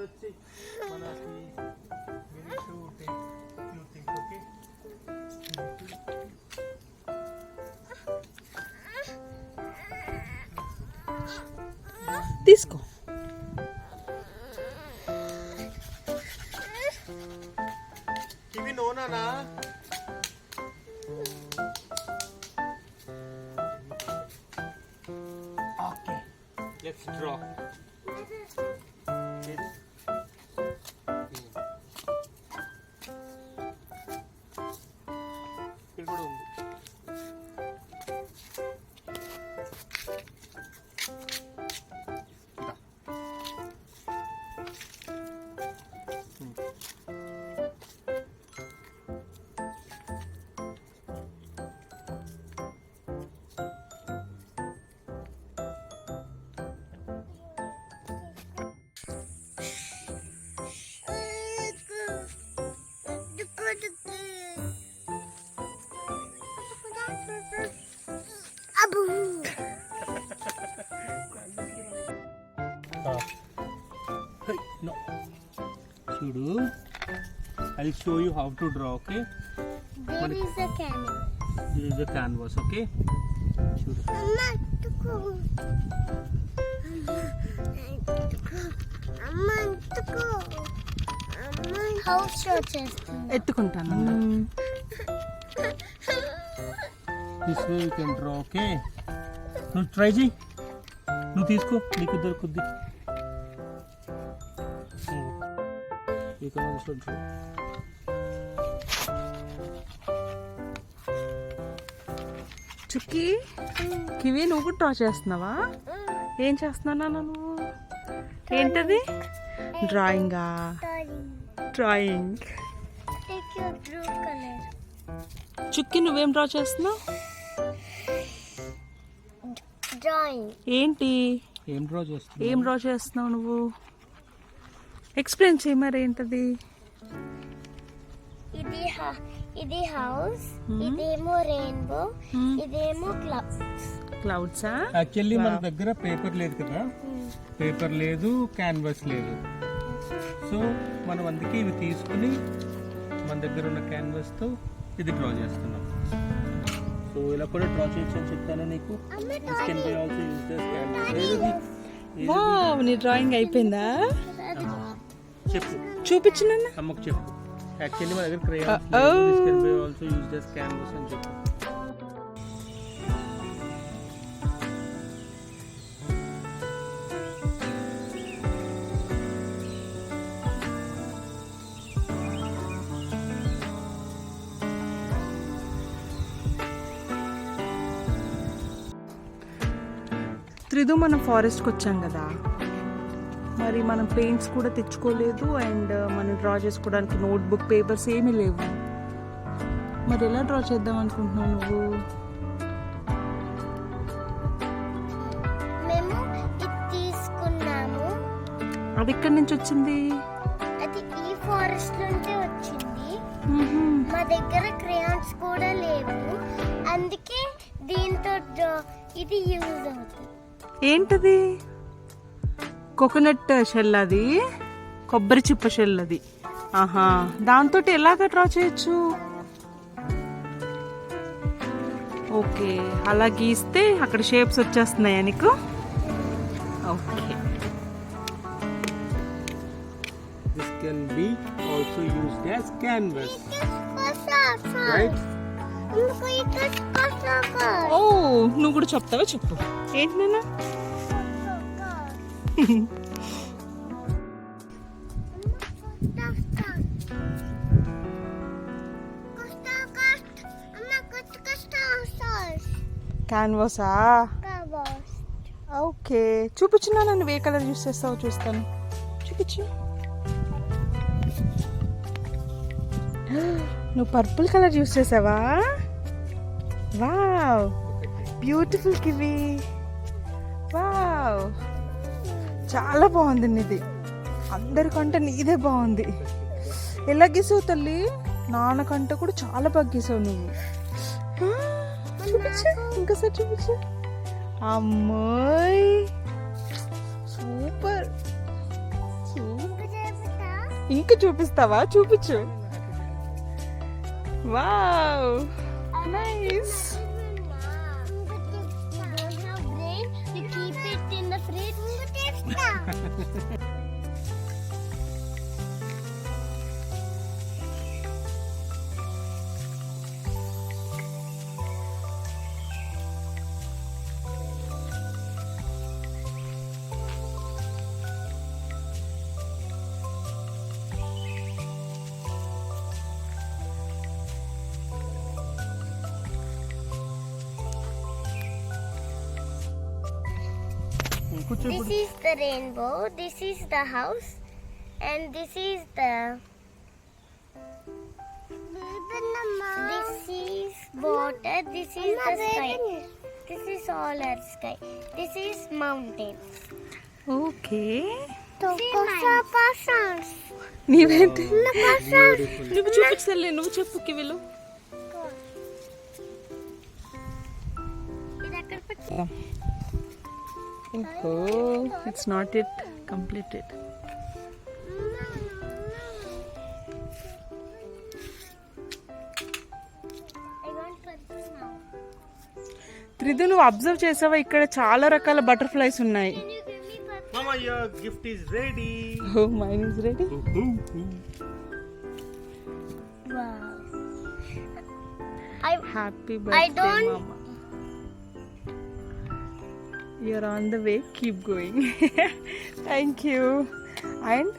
వచ్చి మనకి తీసుకో. ఇవి నోనానా? Okay, let's draw. ఇక్కడ కూడా ఉంది. No. చూడు, I'll show you how to draw, okay? There is a canvas. This is the canvas, okay? చూడు. Amma. House draw చేస్తాను. ఎత్తుకుంటాను. This way you can draw, okay? నువ్వు ట్రై చేయి, నువ్వు తీసుకో, నీకు దొరుకుద్ది. You can also draw. Chukki, Kiwi నువ్వు కూడా డ్రా చేస్తున్నావా? ఏం చేస్తున్నా నువ్వు? ఏంటది? డ్రాయింగా? Drawing. Take your blue color. Chukki, నువ్వేం డ్రా చేస్తున్నావు? Drawing. ఏంటి? ఏం డ్రా చేస్తున్నావు? ఏం డ్రా చేస్తున్నావు నువ్వు? ఎక్స్ప్లెయిన్ చేయి మరి, ఏంటది? ఇది హౌస్, ఇదేమో రెయిన్బో, ఇదేమో క్లౌడ్సా? యాక్చువల్లీ మన దగ్గర పేపర్ లేదు కదా, పేపర్ లేదు, క్యాన్వాస్ లేదు. సో మనం అందుకే ఇవి తీసుకుని మన దగ్గర ఉన్న క్యాన్వాస్తో ఇది డ్రా చేస్తున్నాం. సో ఇలా కూడా డ్రా చేయొచ్చు అని చెప్తాను నీకు. This can be also used as canvas. Wow, నీ డ్రాయింగ్ అయిపోయిందా? చెప్పు, చూపించు నాన్న. అమ్మకు చెప్పు. యాక్చువల్లీ మన దగ్గర క్రేయాన్స్ లేదు, this can be also used as canvas అని చెప్పు. త్రిదు, మనం ఫారెస్ట్కి వచ్చాం కదా, మరి మనం పెయింట్స్ కూడా తెచ్చుకోలేదు అండ్ మనం డ్రా చేసుకోవడానికి నోట్బుక్, పేపర్స్ ఏమీ లేవు. మరి ఎలా డ్రా చేద్దాం అనుకుంటున్నావు నువ్వు? మేము ఇది తీసుకున్నాము. అది ఎక్కడి నుంచి వచ్చింది? అది ఈ ఫారెస్ట్ నుంచే వచ్చింది. మా దగ్గర క్రేయాన్స్ కూడా లేవు, అందుకే దీంతో ఇది యూజ్ అవుతుంది. ఏంటది? కోకోనట్ షెల్, అది కొబ్బరి చిప్ప షెల్ అది. ఆహా, దాంతో ఎలాగ డ్రా చేయొచ్చు? ఓకే, అలా గీస్తే అక్కడ షేప్స్ వచ్చేస్తున్నాయా నీకు? Okay. This can be also used as canvas, right? ఓ, నువ్వు కూడా చెప్తావా? చెప్పు. ఏంటి నాన్న? క్యాన్వాసా? ఓకే, చూపించు నాన్న, నువ్వు ఏ కలర్ యూస్ చేస్తావో చూస్తాను. చూపించు. నువ్వు పర్పుల్ కలర్ యూస్ చేసావా? Wow, beautiful kiwi. వావ్, చాలా బాగుంది నీది. అందరికంటే నీదే బాగుంది. ఎలా గీసావు తల్లి? నాన్నకంటే కూడా చాలా బాగా గీసావు నువ్వు. చూపించు, ఇంకోసారి చూపించు. అమ్మాయి, సూపర్ సూపర్. ఇంకా చూపిస్తావా? చూపించు. Wow, nice. You don't have brain, you keep it in the fridge. This is the rainbow, this is the house, and this is the... This is water, this is the sky. This is all our sky. This is mountains. Okay. నీవేంటి? నువ్వు చూపించలే, నువ్వు చెప్పు కివిలు. Oh, it's not yet completed. I want purple now. త్రిదు, నువ్వు observe చేసావా? ఇక్కడ చాలా రకాల బటర్ఫ్లైస్ ఉన్నాయి. Can you give me purple? Mama, your gift is ready. Oh, mine is ready. Wow. Happy I birthday, don't- Mama. You're on the way. Keep going. Thank you. And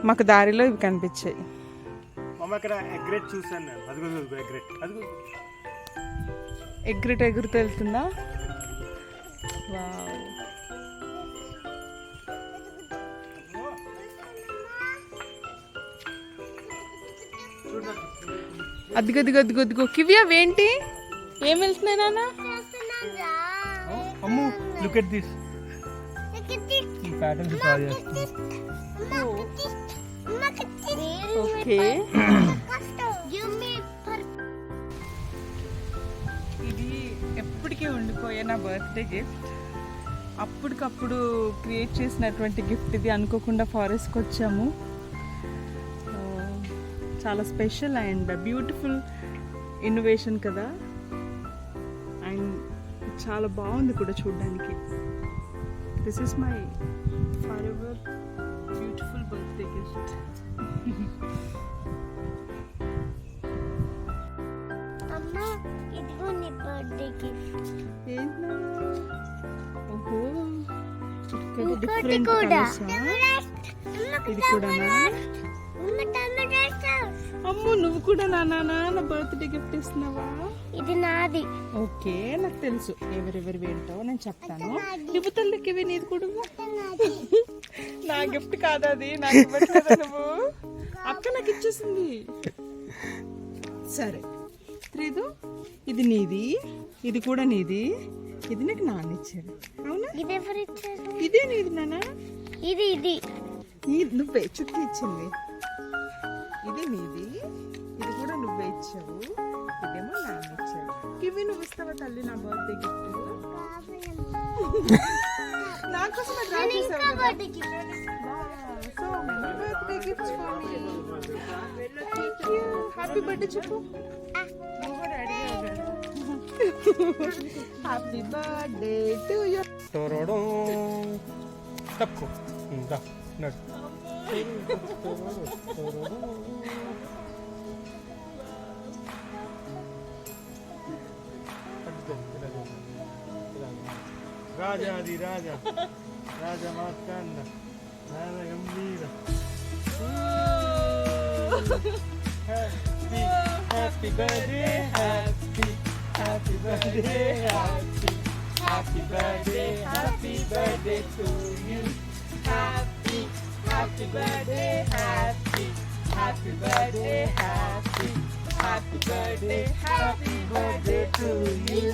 మాకు దారిలో ఇవి కనిపించాయి. మమ్మ ఇక్కడ ఎగ్రెట్ చూసాను నేను. అదిగో ఎగ్రెట్, అదిగో ఎగురుట ఎగురుతూ వెళ్తుందా? వావ్. అదిగో కివి, అవేంటి? ఏం వెళ్తున్నాయి నాన్న? అమ్ము, లుక్ ఎట్ దిస్. ఈ ప్యాటర్న్స్ డ్రా చేస్తున్నా. ఓకే. ఇది ఎప్పటికీ ఉండిపోయే నా బర్త్డే గిఫ్ట్. అప్పటికప్పుడు క్రియేట్ చేసినటువంటి గిఫ్ట్ ఇది. అనుకోకుండా ఫారెస్ట్కి వచ్చాము. చాలా స్పెషల్ అండ్ బ్యూటిఫుల్ ఇన్నోవేషన్ కదా. అండ్ చాలా బాగుంది కూడా చూడడానికి. This is my for ever beautiful birthday gift. అమ్మా, ఇదిగో నీ బర్త్డే గిఫ్ట్. ఓహో, ఇక్కడ ఇంకోటి డిఫరెంట్ కూడా. కలర్స్. ఇది కూడానా? అమ్ము, నువ్వు కూడా నా బర్త్డే గిఫ్ట్ ఇస్తున్నావా? ఇది నాది. ఓకే, నాకు తెలుసు ఎవరెవరు ఏంటో నేను చెప్తాను. ఇవ్వు తల్లికి ఇవి నీది కూడా. నా గిఫ్ట్ కాదు అది, నాకు ఇవ్వట్లేదా నువ్వు? అక్క నాకు ఇచ్చేసింది. సరే త్రిదు, ఇది నీది, ఇది కూడా నీది, ఇది నాకు నాన్న ఇచ్చాడు. అవునా? ఇది ఎవరు ఇచ్చారు? ఇదే నీది నాన్న. ఇది నువ్వే చుట్టూ ఇచ్చింది. ఇది నీది, ఇది కూడా నువ్వే ఇచ్చావు, ఇదేమో నాన్న ఇచ్చాడు. ఇవి నువ్వు ఇస్తావా తల్లి నా బర్త్డే గిఫ్ట్? నా కోసం అది డ్రా చేసావు కదా. So many birthday gifts for me. Thank you. Happy birthday చెప్పు. నువ్వు కూడా అడిగావు కదా. Happy birthday to you. తోరడం తప్పు దా నడు. రాజాది రాజా, రాజా మార్తాండ, రాజా గంభీర. Happy happy birthday, happy birthday, happy birthday, happy birthday to you. Happy birthday, happy birthday, happy birthday, happy birthday to you.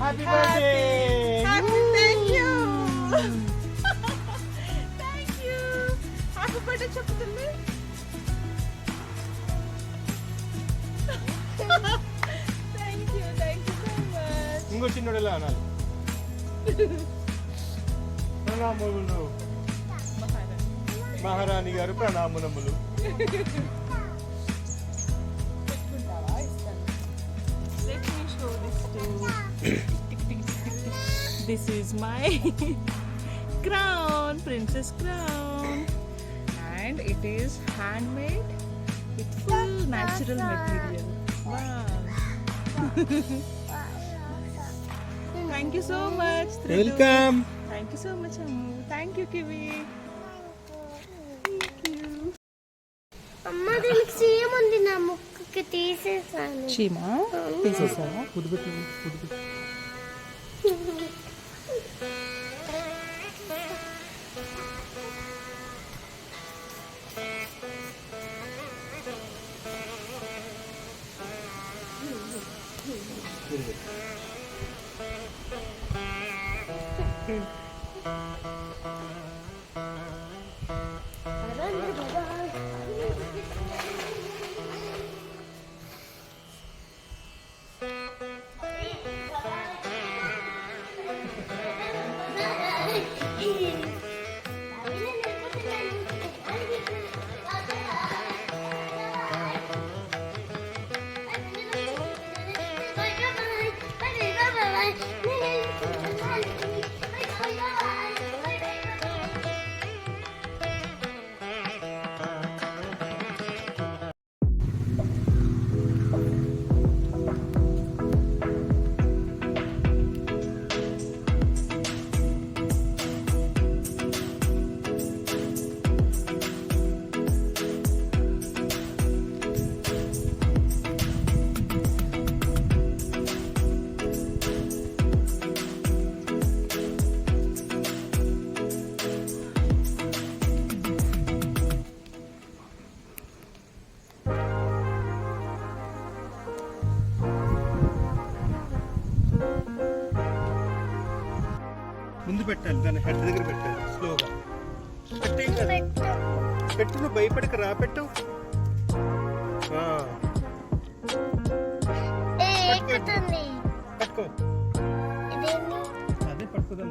Happy birthday. Thank you. Thank you. Happy birthday చెప్తుంది. Thank you so much. ఇంకో చిన్నోడేలా అనాలి. నా మొగుడు మహారాణి గారు ప్రణామనములు. This is my crown, princess crown, and it is handmade with full natural material. Wow. Thank you so much, Tridu. Welcome. Thank you so much, Ammu. Thank you, Kiwi. Thank you. అమ్మ దీనికి చీమ ఉంది నా ముక్కుకి తీసేసాను. చీమా తీసేసావా? పుదుపెట్టు. ముందు పెట్టాలి, దాన్ని హెడ్ దగ్గర పెట్టాలి స్లోగా. పెట్టు, నువ్వు భయపడక రా, పెట్టు. ఎక్కుతుంది. పట్టుకో, ఇదేంటి? అదే పట్టుకోదాం.